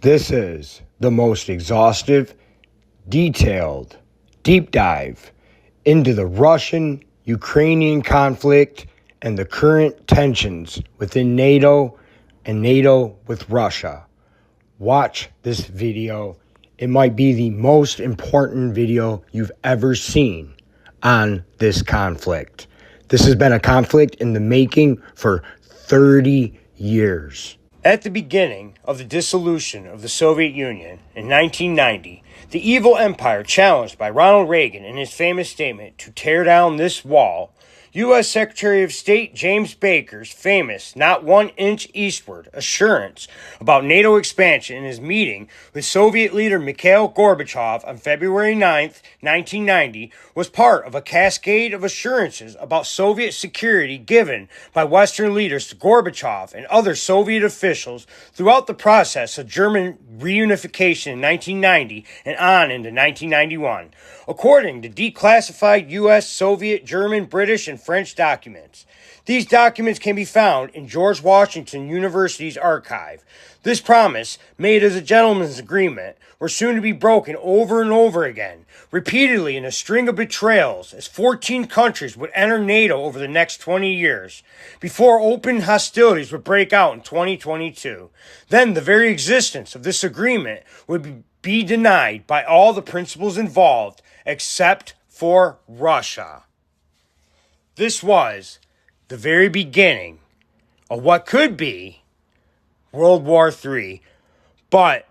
This is the most exhaustive, detailed, deep dive into the Russian-Ukrainian conflict and the current tensions within NATO and NATO with Russia. Watch this video. It might be the most important video you've ever seen on this conflict. This has been a conflict in the making for 30 years. At the beginning of the dissolution of the Soviet Union in 1990, the evil empire challenged by Ronald Reagan in his famous statement to tear down this wall, U.S. Secretary of State James Baker's famous "not 1 inch eastward" assurance about NATO expansion in his meeting with Soviet leader Mikhail Gorbachev on February 9, 1990, was part of a cascade of assurances about Soviet security given by Western leaders to Gorbachev and other Soviet officials throughout the process of German reunification in 1990 and on into 1991. According to declassified U.S., Soviet, German, British, and French documents. These documents can be found in George Washington University's archive. This promise, made as a gentleman's agreement, were soon to be broken over and over again, repeatedly in a string of betrayals, as 14 countries would enter NATO over the next 20 years, before open hostilities would break out in 2022. Then the very existence of this agreement would be denied by all the principals involved, except for Russia. This was the very beginning of what could be World War III, but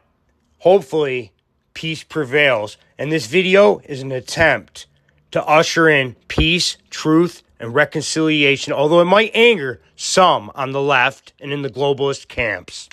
hopefully peace prevails, and this video is an attempt to usher in peace, truth, and reconciliation, although it might anger some on the left and in the globalist camps.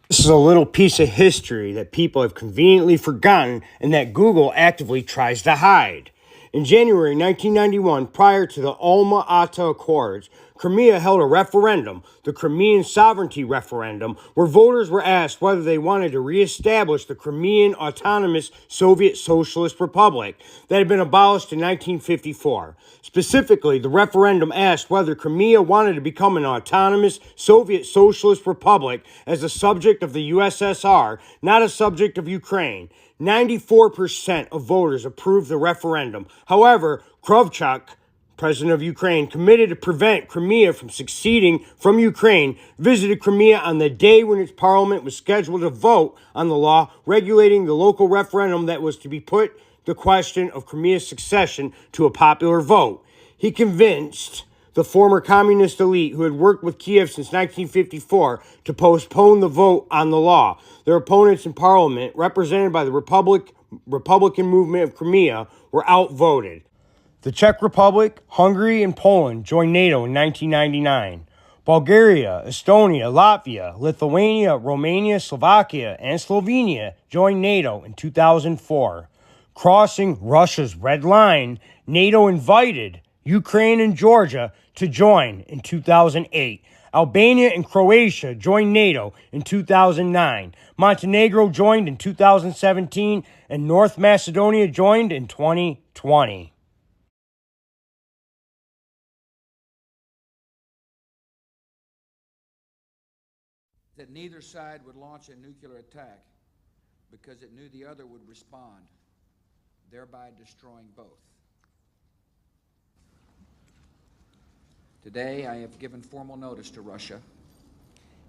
This is a little piece of history that people have conveniently forgotten and that Google actively tries to hide. In January 1991, prior to the Alma-Ata Accords, Crimea held a referendum, the Crimean Sovereignty Referendum, where voters were asked whether they wanted to reestablish the Crimean Autonomous Soviet Socialist Republic that had been abolished in 1954. Specifically, the referendum asked whether Crimea wanted to become an autonomous Soviet Socialist Republic as a subject of the USSR, not a subject of Ukraine. 94% of voters approved the referendum. However, Kravchuk, president of Ukraine, committed to prevent Crimea from seceding from Ukraine, visited Crimea on the day when its parliament was scheduled to vote on the law regulating the local referendum that was to be put the question of Crimea's succession to a popular vote. He convinced the former communist elite who had worked with Kiev since 1954 to postpone the vote on the law. Their opponents in parliament, represented by the Republican movement of Crimea, were outvoted. The Czech Republic, Hungary, and Poland joined NATO in 1999. Bulgaria, Estonia, Latvia, Lithuania, Romania, Slovakia, and Slovenia joined NATO in 2004. Crossing Russia's red line, NATO invited Ukraine and Georgia to join in 2008. Albania and Croatia joined NATO in 2009. Montenegro joined in 2017, and North Macedonia joined in 2020. That neither side would launch a nuclear attack because it knew the other would respond, thereby destroying both. Today, I have given formal notice to Russia,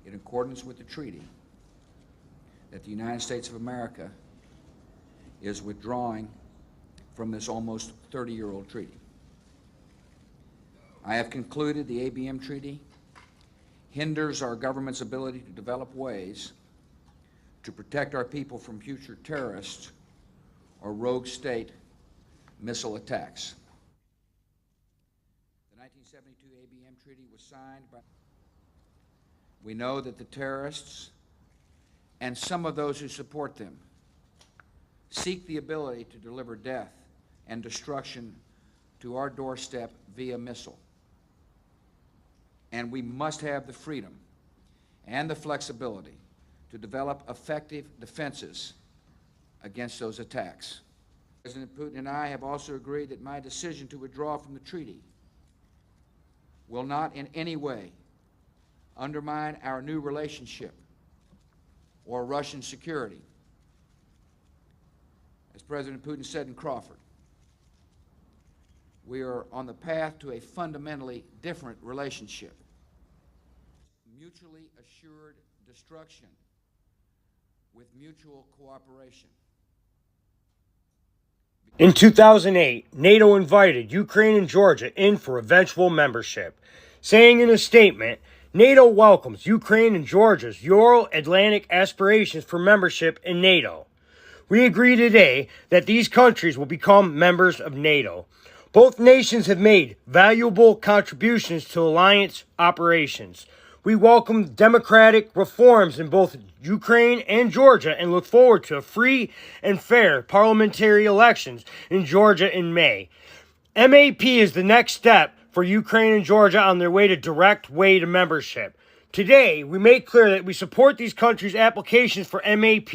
in accordance with the treaty, that the United States of America is withdrawing from this almost 30-year-old treaty. I have concluded the ABM treaty hinders our government's ability to develop ways to protect our people from future terrorists or rogue state missile attacks. The 1972 ABM treaty was signed by... We know that the terrorists and some of those who support them seek the ability to deliver death and destruction to our doorstep via missile. And we must have the freedom and the flexibility to develop effective defenses against those attacks. President Putin and I have also agreed that my decision to withdraw from the treaty will not in any way undermine our new relationship or Russian security. As President Putin said in Crawford, we are on the path to a fundamentally different relationship. Mutually assured destruction with mutual cooperation. In 2008, NATO invited Ukraine and Georgia in for eventual membership, saying in a statement, NATO welcomes Ukraine and Georgia's Euro-Atlantic aspirations for membership in NATO. We agree today that these countries will become members of NATO. Both nations have made valuable contributions to alliance operations. We welcome democratic reforms in both Ukraine and Georgia and look forward to free and fair parliamentary elections in Georgia in May. MAP is the next step for Ukraine and Georgia on their direct way to membership. Today, we make clear that we support these countries' applications for MAP.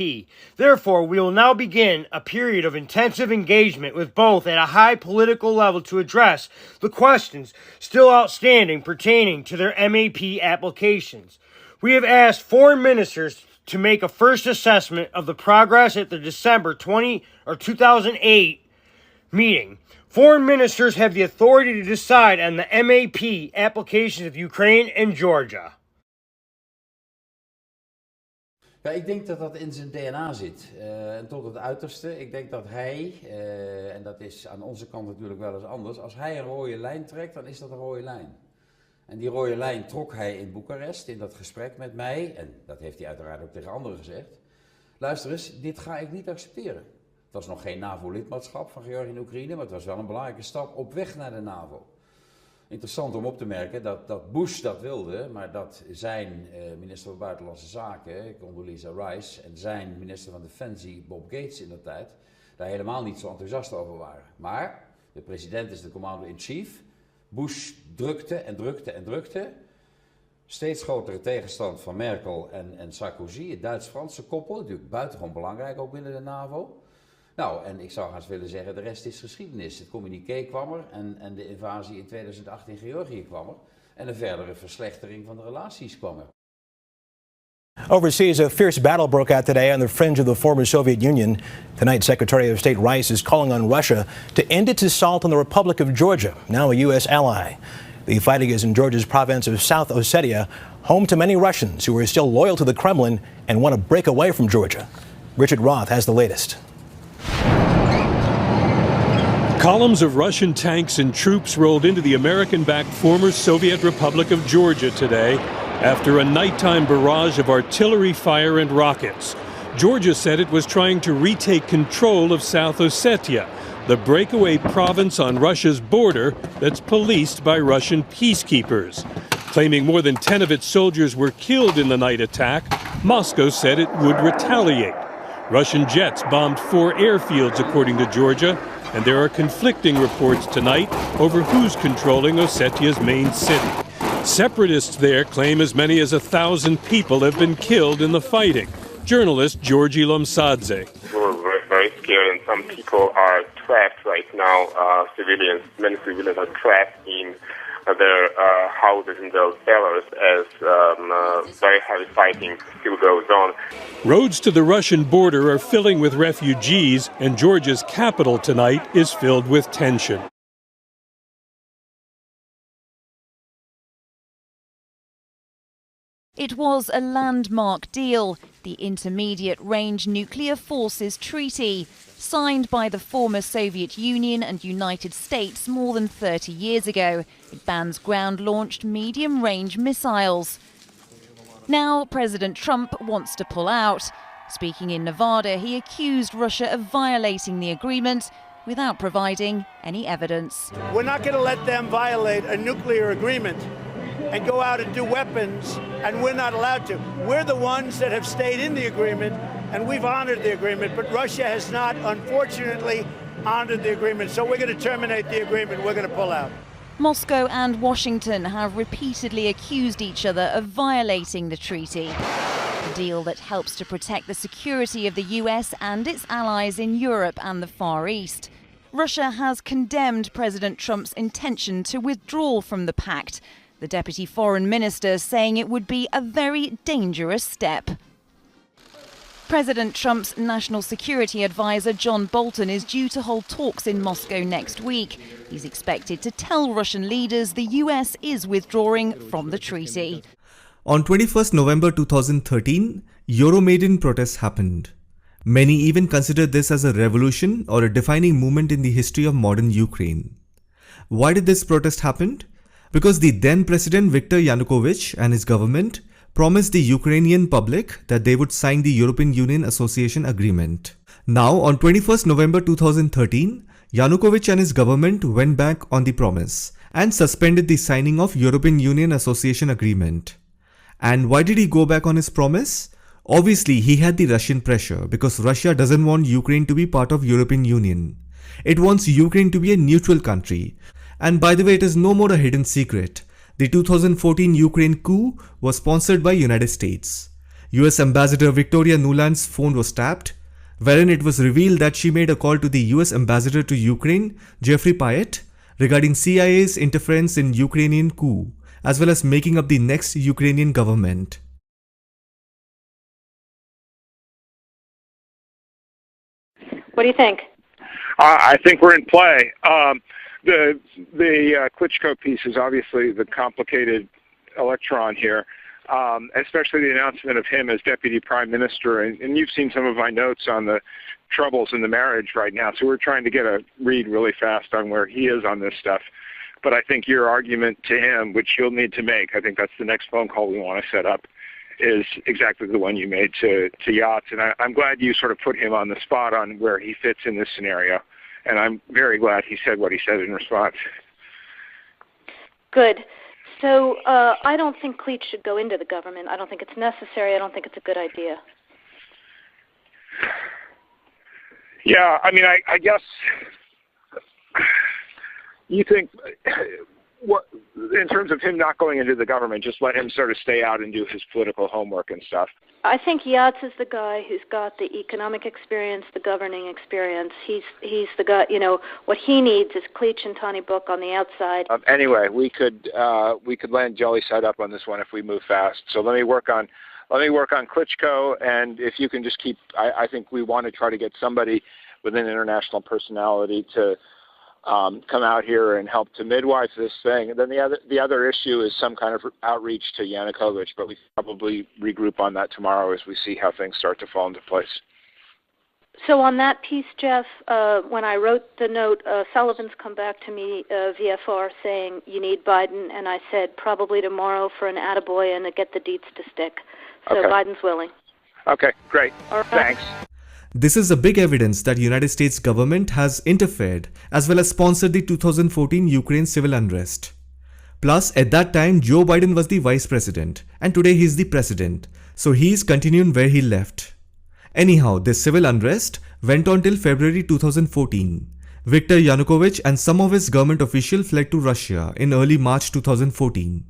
Therefore, we will now begin a period of intensive engagement with both at a high political level to address the questions still outstanding pertaining to their MAP applications. We have asked foreign ministers to make a first assessment of the progress at the December 2008 meeting. Foreign ministers have the authority to decide on the MAP applications of Ukraine and Georgia. Ja, ik denk dat dat in zijn DNA zit, en tot het uiterste. Ik denk dat hij, en dat is aan onze kant natuurlijk wel eens anders, als hij een rode lijn trekt, dan is dat een rode lijn. En die rode lijn trok hij in Boekarest, in dat gesprek met mij, en dat heeft hij uiteraard ook tegen anderen gezegd. Luister eens, dit ga ik niet accepteren. Het was nog geen NAVO-lidmaatschap van Georgië en Oekraïne, maar het was wel een belangrijke stap op weg naar de NAVO. Interessant om op te merken dat Bush dat wilde, maar dat zijn minister van Buitenlandse Zaken, Condoleezza Rice, en zijn minister van Defensie, Bob Gates in de tijd, daar helemaal niet zo enthousiast over waren. Maar de president is de commander-in-chief. Bush drukte en drukte en drukte. Steeds grotere tegenstand van Merkel en Sarkozy, het Duits-Franse koppel, natuurlijk buitengewoon belangrijk ook binnen de NAVO. Nou, en ik zou haast willen zeggen, de rest is geschiedenis. Het communiqué kwam er en de invasie in 2008 in Georgië kwam er. En een verdere verslechtering van de relaties kwam er. Overseas, a fierce battle broke out today on the fringe of the former Soviet Union. Tonight, Secretary of State Rice is calling on Russia to end its assault on the Republic of Georgia, now a U.S. ally. The fighting is in Georgia's province of South Ossetia, home to many Russians who are still loyal to the Kremlin and want to break away from Georgia. Richard Roth has the latest. Columns of Russian tanks and troops rolled into the American-backed former Soviet Republic of Georgia today after a nighttime barrage of artillery fire and rockets. Georgia said it was trying to retake control of South Ossetia, the breakaway province on Russia's border that's policed by Russian peacekeepers. Claiming more than 10 of its soldiers were killed in the night attack, Moscow said it would retaliate. Russian jets bombed 4 airfields, according to Georgia, and there are conflicting reports tonight over who's controlling Ossetia's main city. Separatists there claim as many as 1,000 people have been killed in the fighting. Journalist Georgi Lomsadze. We're very scared, and some people are trapped right now. Many civilians are trapped in their houses and their cellars as very heavy fighting still goes on. Roads to the Russian border are filling with refugees, and Georgia's capital tonight is filled with tension. It was a landmark deal, the Intermediate Range Nuclear Forces Treaty, signed by the former Soviet Union and United States more than 30 years ago. It bans ground-launched medium-range missiles. Now President Trump wants to pull out. Speaking in Nevada, he accused Russia of violating the agreement without providing any evidence. We're not going to let them violate a nuclear agreement and go out and do weapons, and we're not allowed to. We're the ones that have stayed in the agreement, and we've honored the agreement, but Russia has not, unfortunately, honored the agreement. So we're going to terminate the agreement. We're going to pull out. Moscow and Washington have repeatedly accused each other of violating the treaty, a deal that helps to protect the security of the US and its allies in Europe and the Far East. Russia has condemned President Trump's intention to withdraw from the pact, the Deputy Foreign Minister saying it would be a very dangerous step. President Trump's national security advisor John Bolton is due to hold talks in Moscow next week. He's expected to tell Russian leaders the US is withdrawing from the treaty. On 21st November 2013, Euromaidan protests happened. Many even considered this as a revolution or a defining moment in the history of modern Ukraine. Why did this protest happen? Because the then President Viktor Yanukovych and his government promised the Ukrainian public that they would sign the European Union Association Agreement. Now, on 21st November 2013, Yanukovych and his government went back on the promise and suspended the signing of European Union Association Agreement. And why did he go back on his promise? Obviously, he had the Russian pressure because Russia doesn't want Ukraine to be part of European Union. It wants Ukraine to be a neutral country. And by the way, it is no more a hidden secret. The 2014 Ukraine coup was sponsored by United States. US Ambassador Victoria Nuland's phone was tapped, wherein it was revealed that she made a call to the US Ambassador to Ukraine, Jeffrey Pyatt, regarding CIA's interference in Ukrainian coup, as well as making up the next Ukrainian government. What do you think? I think we're in play. The Klitschko piece is obviously the complicated electron here, especially the announcement of him as Deputy Prime Minister. And you've seen some of my notes on the troubles in the marriage right now, so we're trying to get a read really fast on where he is on this stuff. But I think your argument to him, which you'll need to make, I think that's the next phone call we want to set up, is exactly the one you made to Yachts. And I'm glad you sort of put him on the spot on where he fits in this scenario. And I'm very glad he said what he said in response. Good. So I don't think Klitsch should go into the government. I don't think it's necessary. I don't think it's a good idea. Yeah, I mean, I guess you think, what, in terms of him not going into the government, just let him sort of stay out and do his political homework and stuff. I think Yachts is the guy who's got the economic experience, the governing experience. He's the guy. You know, what he needs is Klitsch and Tony Book on the outside. Anyway, we could land jelly side up on this one if we move fast. So let me work on Klitschko, and if you can just keep. I think we want to try to get somebody with an international personality to come out here and help to midwife this thing. And then the other issue is some kind of outreach to Yanukovych, but we probably regroup on that tomorrow as we see how things start to fall into place. So on that piece, Jeff, when I wrote the note, Sullivan's come back to me, VFR, saying you need Biden, and I said probably tomorrow for an attaboy and to get the deets to stick. So okay. Biden's willing. Okay, great. All right. Thanks. This is a big evidence that United States government has interfered as well as sponsored the 2014 Ukraine civil unrest. Plus, at that time, Joe Biden was the vice president, and today he is the president, so he is continuing where he left. Anyhow, this civil unrest went on till February 2014. Viktor Yanukovych and some of his government officials fled to Russia in early March 2014.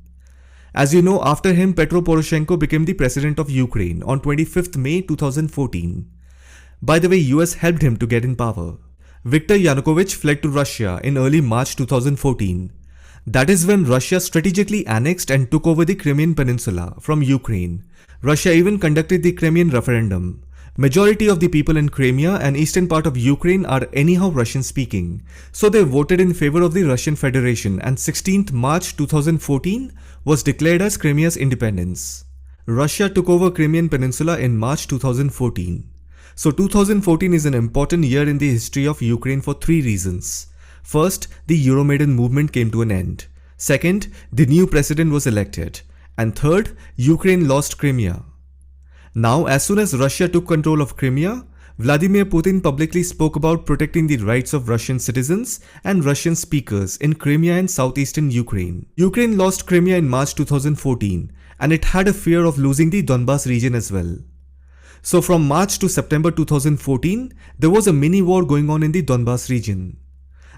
As you know, after him, Petro Poroshenko became the president of Ukraine on 25th May 2014. By the way, US helped him to get in power. Viktor Yanukovych fled to Russia in early March 2014. That is when Russia strategically annexed and took over the Crimean Peninsula from Ukraine. Russia even conducted the Crimean referendum. Majority of the people in Crimea and eastern part of Ukraine are anyhow Russian speaking, so they voted in favor of the Russian Federation, and 16th March 2014 was declared as Crimea's independence. Russia took over Crimean Peninsula in March 2014. So 2014 is an important year in the history of Ukraine for three reasons. First, the Euromaidan movement came to an end. Second, the new president was elected. And third, Ukraine lost Crimea. Now, as soon as Russia took control of Crimea, Vladimir Putin publicly spoke about protecting the rights of Russian citizens and Russian speakers in Crimea and southeastern Ukraine. Ukraine lost Crimea in March 2014, and it had a fear of losing the Donbas region as well. So from March to September 2014, there was a mini war going on in the Donbas region.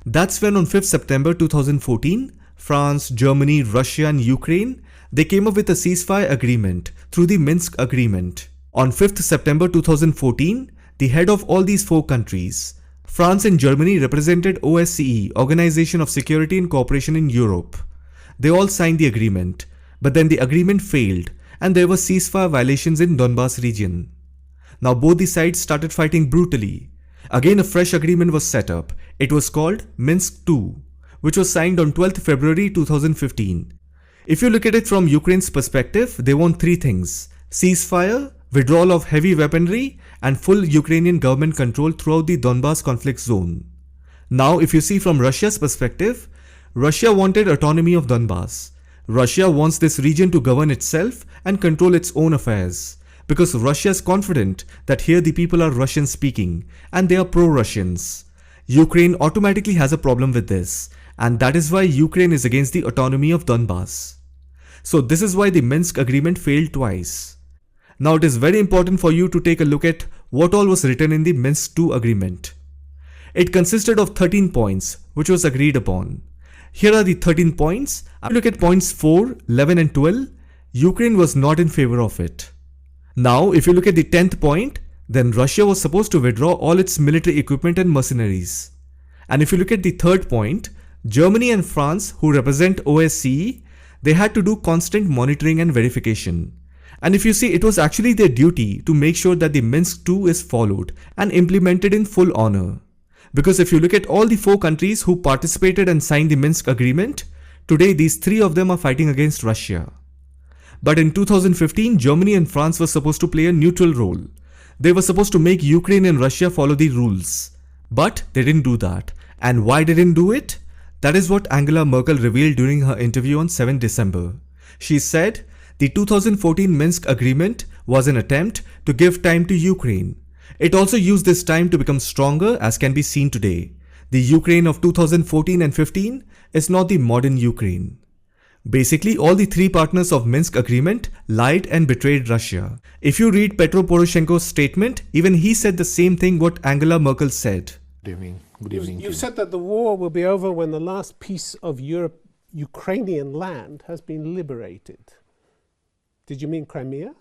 That's when on 5th September 2014, France, Germany, Russia and Ukraine, they came up with a ceasefire agreement through the Minsk Agreement. On 5th September 2014, the head of all these four countries, France and Germany represented OSCE, Organization of Security and Cooperation in Europe. They all signed the agreement, but then the agreement failed and there were ceasefire violations in Donbas region. Now both the sides started fighting brutally. Again a fresh agreement was set up. It was called Minsk II, which was signed on 12th February 2015. If you look at it from Ukraine's perspective, they want three things: ceasefire, withdrawal of heavy weaponry, and full Ukrainian government control throughout the Donbas conflict zone. Now, if you see from Russia's perspective, Russia wanted autonomy of Donbas. Russia wants this region to govern itself and control its own affairs, because Russia is confident that here the people are Russian speaking and they are pro-Russians. Ukraine automatically has a problem with this, and that is why Ukraine is against the autonomy of Donbas. So this is why the Minsk agreement failed twice. Now it is very important for you to take a look at what all was written in the Minsk II agreement. It consisted of 13 points which was agreed upon. Here are the 13 points. If you look at points 4, 11 and 12, Ukraine was not in favor of it. Now if you look at the 10th point, then Russia was supposed to withdraw all its military equipment and mercenaries. And if you look at the third point, Germany and France, who represent OSCE, they had to do constant monitoring and verification. And if you see, it was actually their duty to make sure that the Minsk II is followed and implemented in full honor. Because if you look at all the 4 countries who participated and signed the Minsk agreement, today these 3 of them are fighting against Russia. But in 2015, Germany and France were supposed to play a neutral role. They were supposed to make Ukraine and Russia follow the rules. But they didn't do that. And why they didn't do it? That is what Angela Merkel revealed during her interview on 7 December. She said, the 2014 Minsk agreement was an attempt to give time to Ukraine. It also used this time to become stronger, as can be seen today. The Ukraine of 2014 and 15 is not the modern Ukraine. Basically, all the 3 partners of Minsk agreement lied and betrayed Russia. If you read Petro Poroshenko's statement, even he said the same thing what Angela Merkel said. Good evening. You've said that the war will be over when the last piece of Ukrainian land has been liberated. Did you mean Crimea?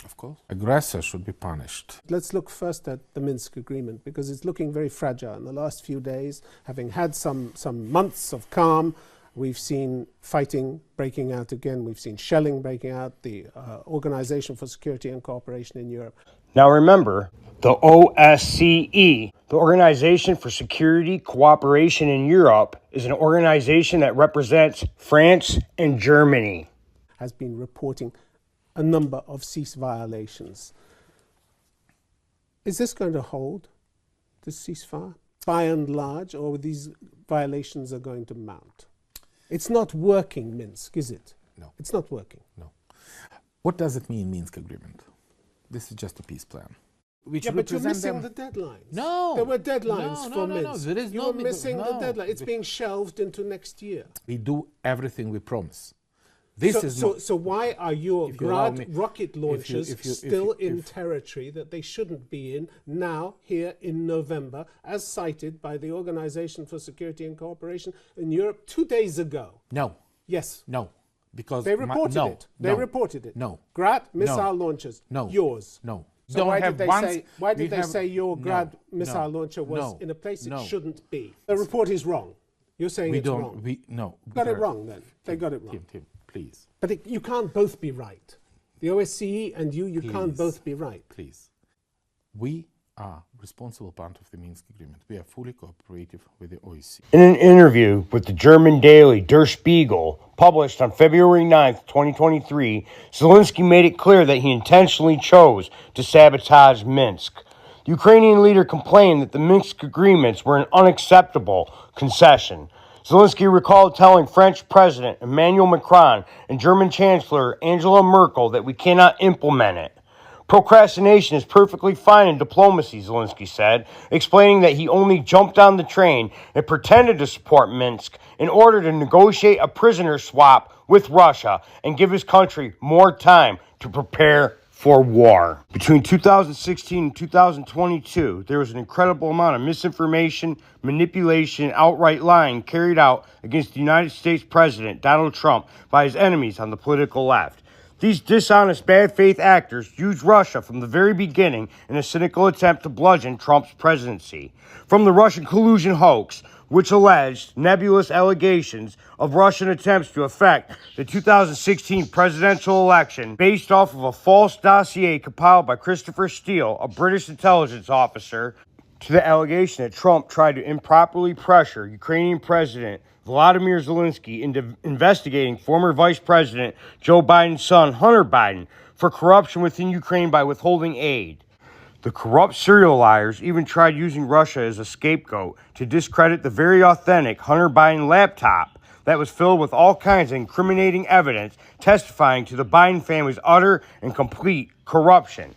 Of course. Aggressor should be punished. Let's look first at the Minsk agreement, because it's looking very fragile. In the last few days, having had some months of calm, we've seen fighting breaking out again. We've seen shelling breaking out, the Organization for Security and Cooperation in Europe. Now remember, the OSCE, the Organization for Security Cooperation in Europe, is an organization that represents France and Germany. Has been reporting a number of cease violations. Is this going to hold, this ceasefire, by and large, or these violations are going to mount? It's not working, Minsk, is it? No. It's not working. No. What does it mean, Minsk agreement? This is just a peace plan. Yeah, but you're missing the deadlines. No. There were deadlines for Minsk. No, there is You're missing the deadline. It's being shelved into next year. We do everything we promise. So why are your rocket launchers still in territory that they shouldn't be in now, here in November, as cited by the Organization for Security and Cooperation in Europe 2 days ago? No. Yes. No. Because they reported it. They reported it. No. Grad missile launchers. No. Yours. No. So why did they say your Grad missile launcher was in a place it shouldn't be? The report is wrong. You're saying it's wrong. Got it wrong then. They got it wrong. Tim, please. But you can't both be right. The OSCE and you can't both be right. Please. We are responsible part of the Minsk agreement. We are fully cooperative with the OSCE. In an interview with the German daily Der Spiegel, published on February 9th, 2023, Zelensky made it clear that he intentionally chose to sabotage Minsk. The Ukrainian leader complained that the Minsk agreements were an unacceptable concession. Zelensky recalled telling French President Emmanuel Macron and German Chancellor Angela Merkel that we cannot implement it. Procrastination is perfectly fine in diplomacy, Zelensky said, explaining that he only jumped on the train and pretended to support Minsk in order to negotiate a prisoner swap with Russia and give his country more time to prepare for war. Between 2016 and 2022, there was an incredible amount of misinformation, manipulation, and outright lying carried out against the United States President Donald Trump by his enemies on the political left. These dishonest, bad faith actors used Russia from the very beginning in a cynical attempt to bludgeon Trump's presidency. From the Russian collusion hoax, which alleged nebulous allegations of Russian attempts to affect the 2016 presidential election based off of a false dossier compiled by Christopher Steele, a British intelligence officer, to the allegation that Trump tried to improperly pressure Ukrainian President Volodymyr Zelensky into investigating former Vice President Joe Biden's son, Hunter Biden, for corruption within Ukraine by withholding aid. The corrupt serial liars even tried using Russia as a scapegoat to discredit the very authentic Hunter Biden laptop that was filled with all kinds of incriminating evidence testifying to the Biden family's utter and complete corruption.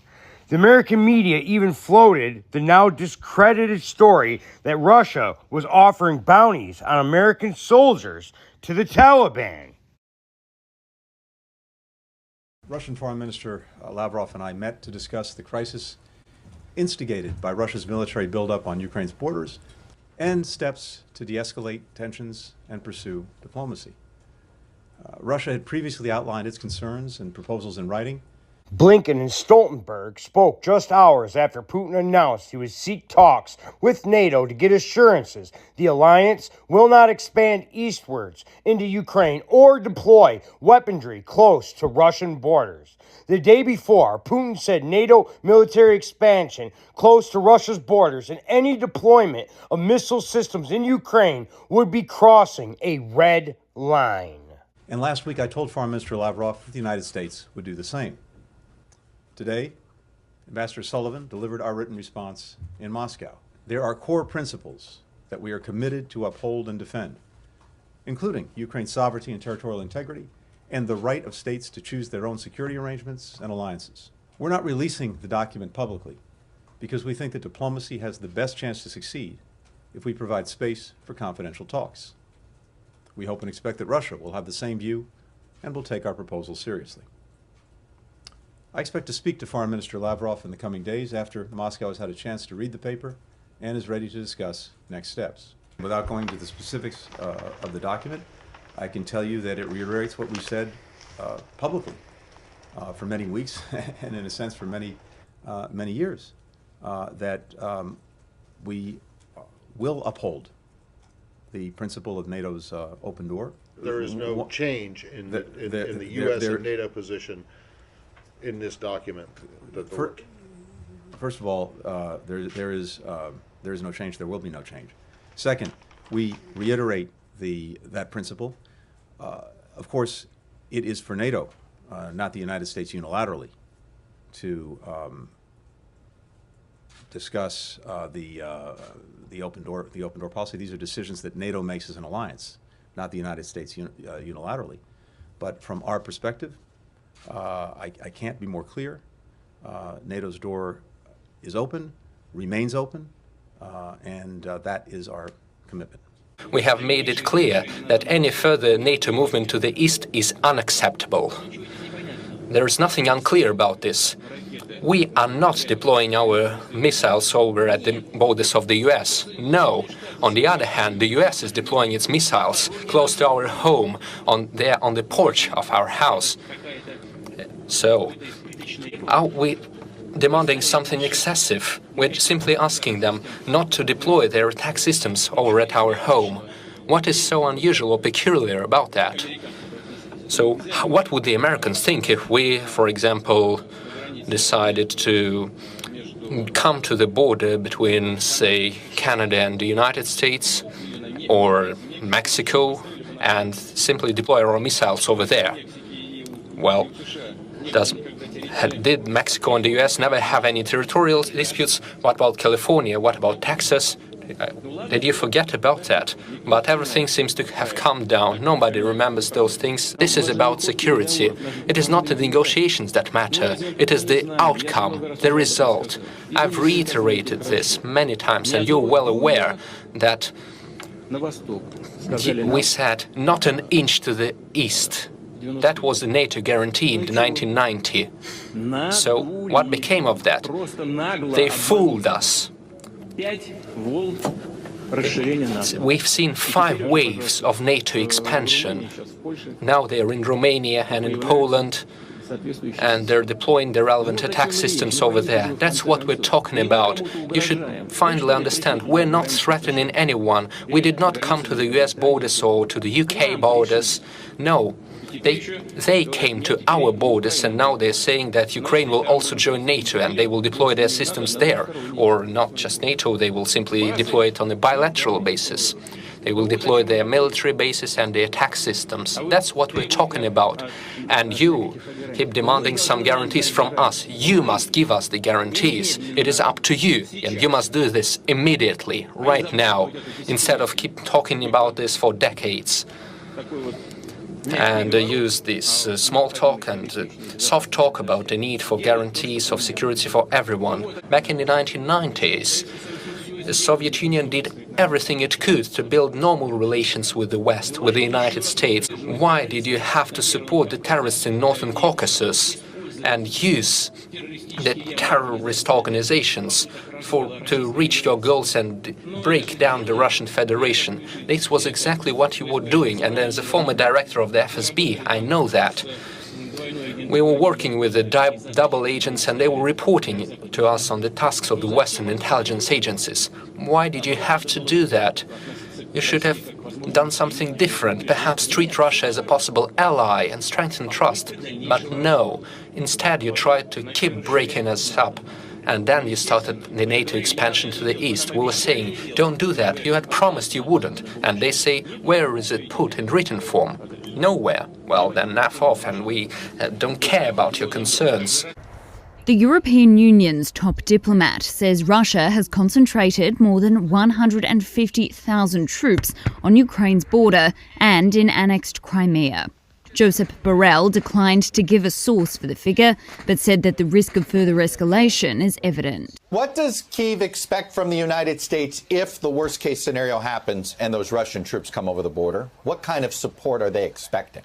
The American media even floated the now discredited story that Russia was offering bounties on American soldiers to the Taliban. Russian Foreign Minister Lavrov and I met to discuss the crisis instigated by Russia's military buildup on Ukraine's borders and steps to de-escalate tensions and pursue diplomacy. Russia had previously outlined its concerns and proposals in writing. Blinken and Stoltenberg spoke just hours after Putin announced he would seek talks with NATO to get assurances the alliance will not expand eastwards into Ukraine or deploy weaponry close to Russian borders. The day before, Putin said NATO military expansion close to Russia's borders and any deployment of missile systems in Ukraine would be crossing a red line. And last week I told Foreign Minister Lavrov that the United States would do the same. Today, Ambassador Sullivan delivered our written response in Moscow. There are core principles that we are committed to uphold and defend, including Ukraine's sovereignty and territorial integrity, and the right of states to choose their own security arrangements and alliances. We're not releasing the document publicly because we think that diplomacy has the best chance to succeed if we provide space for confidential talks. We hope and expect that Russia will have the same view and will take our proposals seriously. I expect to speak to Foreign Minister Lavrov in the coming days after Moscow has had a chance to read the paper and is ready to discuss next steps. Without going into the specifics of the document, I can tell you that it reiterates what we've said publicly for many weeks and in a sense for many years, that we will uphold the principle of NATO's open door. There is no change in the U.S. and NATO position in this document. First of all, there is no change. There will be no change. Second, we reiterate that principle. Of course, it is for NATO, not the United States unilaterally, to discuss the open door policy. These are decisions that NATO makes as an alliance, not the United States unilaterally. But from our perspective, I can't be more clear. NATO's door is open, remains open, and that is our commitment. We have made it clear that any further NATO movement to the east is unacceptable. There is nothing unclear about this. We are not deploying our missiles over at the borders of the US. No. On the other hand, the US is deploying its missiles close to our home, on the porch of our house. So, are we demanding something excessive? We're simply asking them not to deploy their attack systems over at our home. What is so unusual or peculiar about that? So, what would the Americans think if we, for example, decided to come to the border between, say, Canada and the United States or Mexico and simply deploy our missiles over there? Well, did Mexico and the U.S. never have any territorial disputes? What about California? What about Texas? Did you forget about that? But everything seems to have calmed down. Nobody remembers those things. This is about security. It is not the negotiations that matter. It is the outcome, the result. I've reiterated this many times, and you're well aware that we said not an inch to the east. That was the NATO guarantee in 1990. So what became of that? They fooled us. We've seen 5 waves of NATO expansion. Now they're in Romania and in Poland. and they're deploying the relevant attack systems over there. That's what we're talking about. You should finally understand we're not threatening anyone. We did not come to the US borders or to the UK borders. No. They came to our borders, and now they're saying that Ukraine will also join NATO and they will deploy their systems there. Or not just NATO, they will simply deploy it on a bilateral basis. They will deploy their military bases and their attack systems. That's what we're talking about. And you keep demanding some guarantees from us. You must give us the guarantees. It is up to you, and you must do this immediately, right now, instead of keep talking about this for decades. And use this small talk and soft talk about the need for guarantees of security for everyone. Back in the 1990s, the Soviet Union did everything it could to build normal relations with the West, with the United States. Why did you have to support the terrorists in Northern Caucasus and use the terrorist organizations to reach your goals and break down the Russian Federation? This was exactly what you were doing, and as a former director of the FSB, I know that. We were working with the double agents, and they were reporting to us on the tasks of the Western intelligence agencies. Why did you have to do that? You should have done something different, perhaps treat Russia as a possible ally and strengthen trust. But no, instead you tried to keep breaking us up. And then you started the NATO expansion to the east. We were saying, don't do that. You had promised you wouldn't. And they say, where is it put in written form? Nowhere. Well, then naff off, and we don't care about your concerns. The European Union's top diplomat says Russia has concentrated more than 150,000 troops on Ukraine's border and in annexed Crimea. Josep Borrell declined to give a source for the figure, but said that the risk of further escalation is evident. What does Kyiv expect from the United States if the worst-case scenario happens and those Russian troops come over the border? What kind of support are they expecting?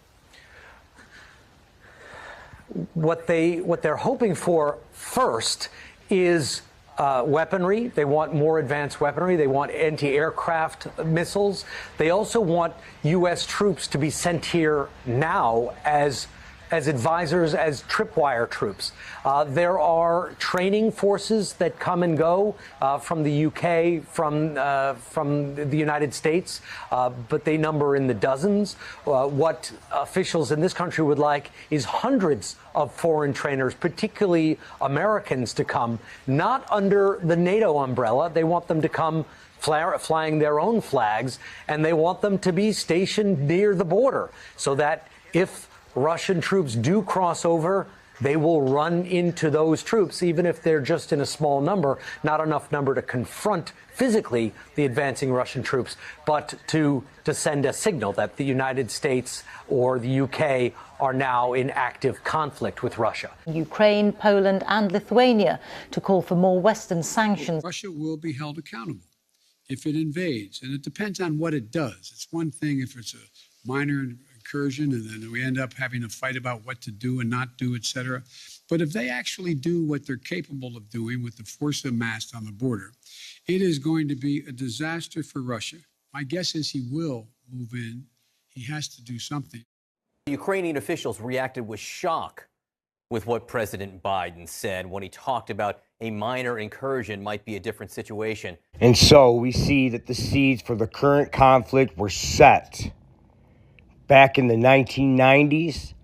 What they're hoping for first is weaponry. They want more advanced weaponry. They want anti-aircraft missiles. They also want U.S. troops to be sent here now as advisors, as tripwire troops. There are training forces that come and go from the UK, from the United States, but they number in the dozens. What officials in this country would like is hundreds of foreign trainers, particularly Americans, to come, not under the NATO umbrella. They want them to come flying their own flags, and they want them to be stationed near the border so that if Russian troops do cross over, they will run into those troops, even if they're just in a small number, not enough number to confront physically the advancing Russian troops, but to send a signal that the United States or the UK are now in active conflict with Russia. Ukraine, Poland and Lithuania to call for more Western sanctions. Russia will be held accountable if it invades, and it depends on what it does. It's one thing if it's a minor incursion and then we end up having a fight about what to do and not do, etc. But if they actually do what they're capable of doing with the force amassed on the border, it is going to be a disaster for Russia. My guess is he will move in. He has to do something. Ukrainian officials reacted with shock with what President Biden said when he talked about a minor incursion might be a different situation. And so we see that the seeds for the current conflict were set back in the 1990s,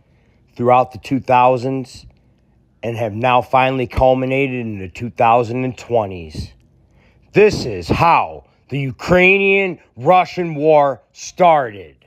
throughout the 2000s, and have now finally culminated in the 2020s. This is how the Ukrainian-Russian war started.